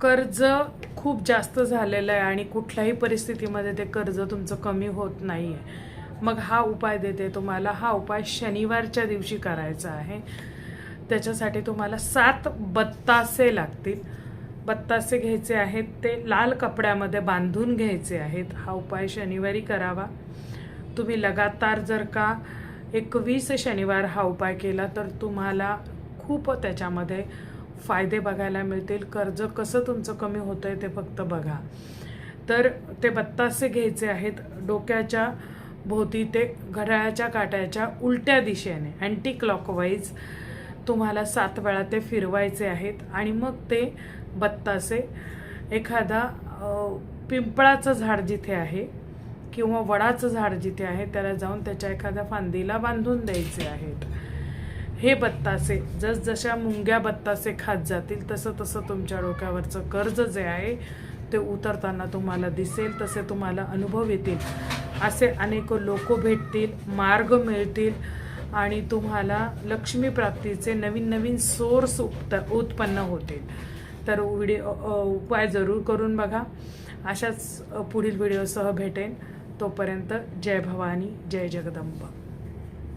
कर्ज खूप जास्त झालेलं आहे आणि कुठल्याही परिस्थितीमध्ये ते कर्ज तुमचं कमी होत नाही आहे, मग हा उपाय देते तुम्हाला. हा उपाय शनिवारच्या दिवशी करायचा आहे. त्याच्यासाठी तुम्हाला 7 बत्तासे लागतील. बत्तासे घ्यायचे आहेत, ते लाल कपड्यामध्ये बांधून घ्यायचे आहेत. हा उपाय शनिवारी करावा. तुम्ही लगातार जर का 21 शनिवार हा उपाय केला तर तुम्हाला खूप त्याच्यामध्ये फायदे बघायला मिळतील. कर्ज कसं तुमचं कमी होतंय ते फक्त बघा. तर ते बत्तासे घ्यायचे आहेत. डोक्याच्या भोवती ते घड्याळाच्या काट्याच्या उलट्या दिशेने अँटी क्लॉकवाईज तुम्हाला 7 वेळा ते फिरवायचे आहेत. आणि मग ते बत्तासे एखादा पिंपळाचं झाड जिथे आहे किंवा वडाचं झाड जिथे आहे त्याला जाऊन त्याच्या एखाद्या फांदीला बांधून द्यायचे आहेत. हे बत्तासे जसजशा मुंग्या बत्तासे खात जातील तसं तसं तुमच्या डोक्यावरचं कर्ज जे आहे ते उतरताना तुम्हाला दिसेल. तसे तुम्हाला अनुभव येतील. असे अनेक लोक भेटतील, मार्ग मिळतील आणि तुम्हाला लक्ष्मी प्राप्तीचे नवीन नवीन सोर्स उत्पन्न होतील. तर उपाय जरूर करून बघा. अशाच पुढील व्हिडिओसह भेटेन. तोपर्यंत जय भवानी, जय जगदंबा.